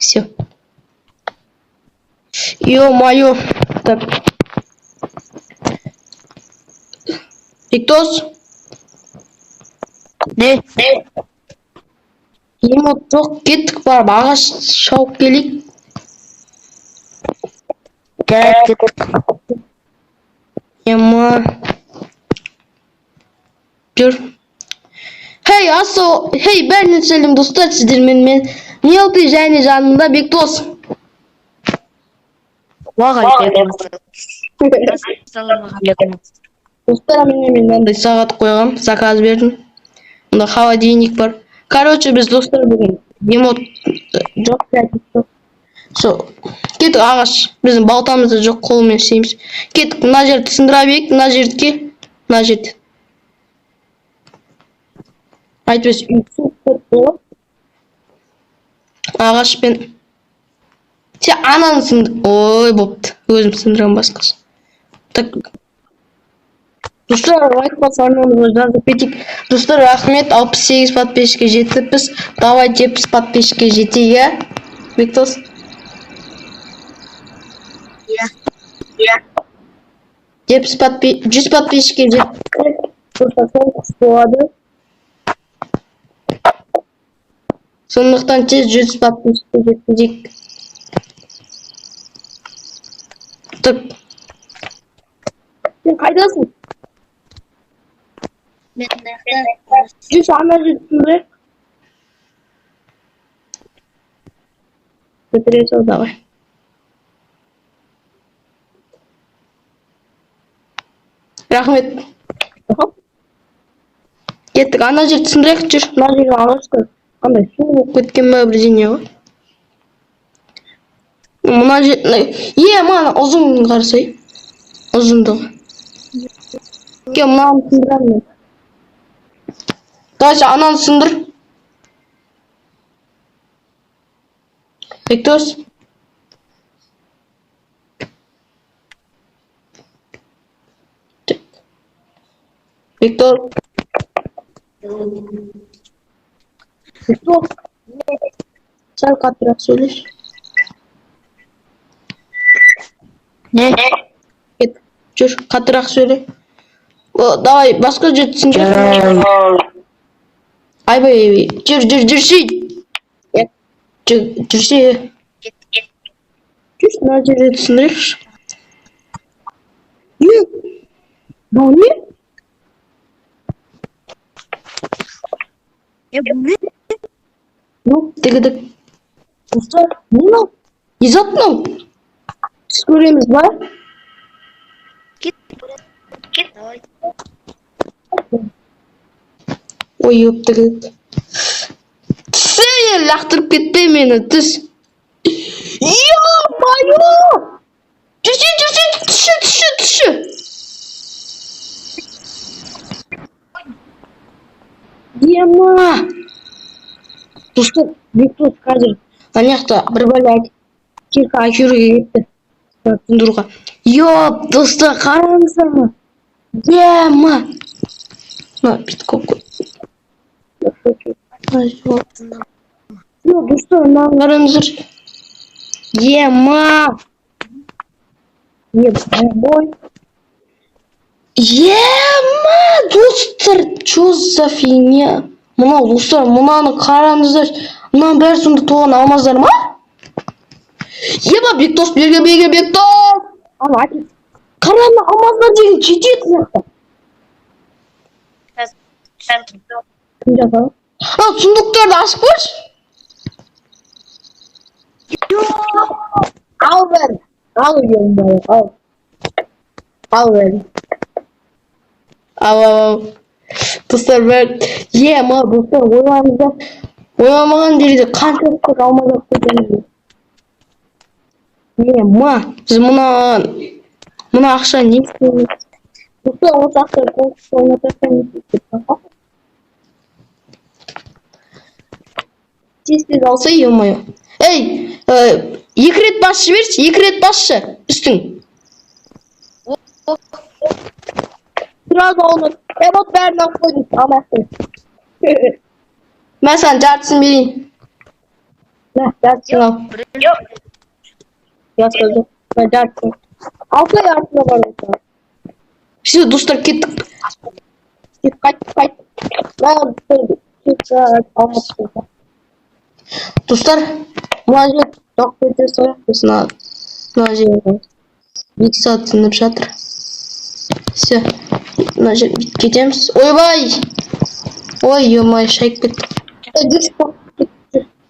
Все. Ё-моё. Так. Виктос. Ne? Емот жоқ, кеттік барып ағаш шауып келейік. Кеттік. Ема. Жүр. Хей, бәріне сәлем достар, сіздермен мен Мелти және жанында Бектос. Ассалаумағалейкум. Достар, мен мынандай сағат қойғам, заказ бердім. Мында холодильник бар. Короче, біз достар бүгін емот жоқ, жоқ. Сол, кеттік ағаш. Біздің балтамызда жоқ, қолмен істейміз. Кеттік, мына жерді сындыра берейік, мына жерді ке, мына жерді. Айтпес, ағашпен. Сен ананы сынды. Ой, бопты. Өзім сындырам басқасы. Так. Достар, лайк басармаңызды жазып кетейік. Достар, рахмет, 68 подписчикке жетіппіз. Давай 70 подписчикке жетейік, иә? Бектос? Иә. 100 подписчикке жетіп. Достар, сол құс болады. Сондықтан тез 100 подписчикке жеткізейік. Так. Сен қайдасың? Мен Жүз ана жеткізейік. Бітіре сал, давай. Рахмет. Кеттік, ана жерді сындырайық, жүр. Мына жерге ағашты. Қандай су болып кеткен бе бірдеңе ғой. Мына жерді... мана ұзын қарасай. Ұзындығы. Мынаны сындырам мен. Давай, ананы сындыр. Бектос. Бектос. Бектос. Сәл қаттырақ сөйлеш. Не? Кет, жүр, қаттырақ сөйле. Давай, басқа жетсін. Айбай, жүрші. Жүрші. Жүр, мына жерде түсіндірекші. Бұл не? Ne? Тігідік. Достар, не мынау? Не зат мынау? Түс көреміз ба? Кет. Давай. Ой, өптігідік. Түсі, лақтырып кетпе мені, түс. Ё-моё! Түсі. Ема! Достар, Бектос қазір анаяқта бір бәле тек әкеруге кетті. Тұндыруға. Ёп, достар, қараңыздар. Ема! На, биткоп қой. Достар, мынаны қараңыздар. Ема! Ебой. Ема, достар, чё за фигня? Мынау, достар, мынаны қараңыздар. Мынаның бәрі сонда тоған алмаздар ма? Ема, Бектос, берге, Бектос! Қараңыз, алмаздар деген жетеді сияқты. Кім жазады? Сундуктарды ашып көрші. Ал бәрі. Ал, ема, ал. Ал бәрі. Ал. Достар бәрі. Ема, достар, ойлаңыздар. Ойламаған жерде қаншалықты алмаздар көтеріңіздер. Ема, біз мына ақша не істейміз? Достар, осы ақша қолсыз ойнатарсан не істейміз? Тез алса, ё-моё. Ей, 2 рет басшы берші, 2 рет басшы, үстің. Сразу оны, вот бәрін алып қойдым, алмақты. Мен саған жартысын берейін. На, жартысын ал. Yok. Жартысы. На, жартысын. Алтай артына бар болса. Все, достар, кеттік. Қайт. Достар, мына жер жоқ өте сояқ болсын. Мына жерге 2 сағат сынып жатыр. Все, мына жер бүйтіп кетеміз. Ойбай! Ой, ё-май, шайып кеттік.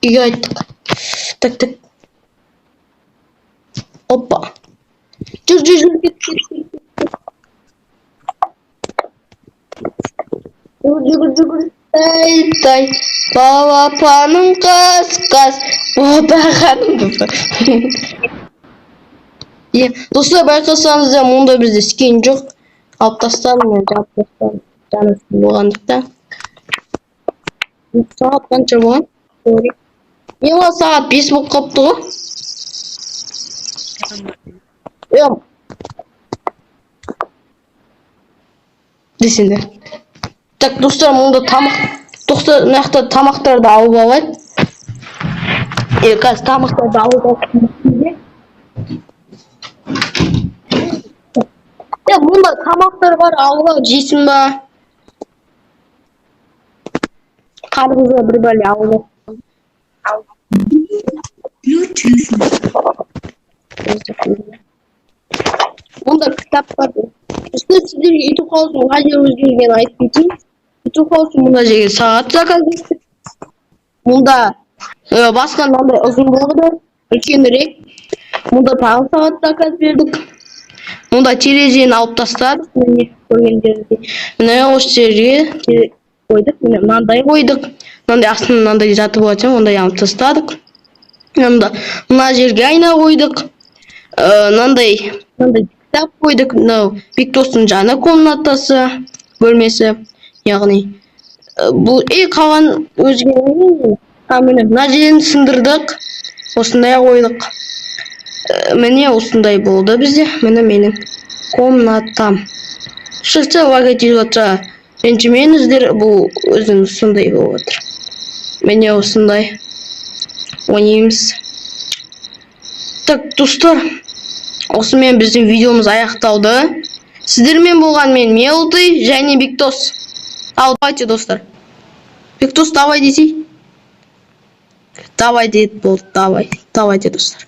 Үйге айттық. Так. Опа. Жүр, кет. Жүгір. Тай. Балапаным қас. Бабағаным. Достар, байқасаңыздар, мұнда бізде скин жоқ. Алып тастадым, мен жауып тастадым. Жанысы болғандықтан. Сағат қанша болған? Ема сағат 5 болып қалыпты ғой. Десеңдер. Так, достар, мұнда тамақтарды алып алайық. Қазір тамақтарды алып алайық. Мұнда тамақтар бар, алып жейсің ба? Қарғызға бір бәле алып. Мұнда кітап бар. Сіздерге YouTube қаусын қай жер өзгергенін айтып кетейін. YouTube қаусын мұнда жерге сағат заказ етті. Мұнда басқа мынандай ұзын болды, үлкенірек. Мұнда тағы сағат заказ бердік. Мұнда терезені алып тастадық. Міне көргендеріңіздей. Міне осы жерге қойдық. Мынандай қойдық. Мынандай астында мынандай заты болады, ондай алып тастадық. Мына жерге айна қойдық. Мынандай кітап қойдық. Бектостың жаңа комнатасы, бөлмесі. Яғни бұл қалған өзгермеген. Мына жерін сындырдық. Осындай қойдық. Міне осындай болды бізде. Міне менің комнатам. Шықса логотип жатса, ренжімеңіздер, бұл өзінің сондай болып отыр. Міне осындай ойнаймыз. Так, достар, осымен біздің видеомыз аяқталды. Сіздермен болған мен Мелты және Бектос. Ал, давайте, достар. Бектос, давай десей. Давай дейді болды, давайте, достар.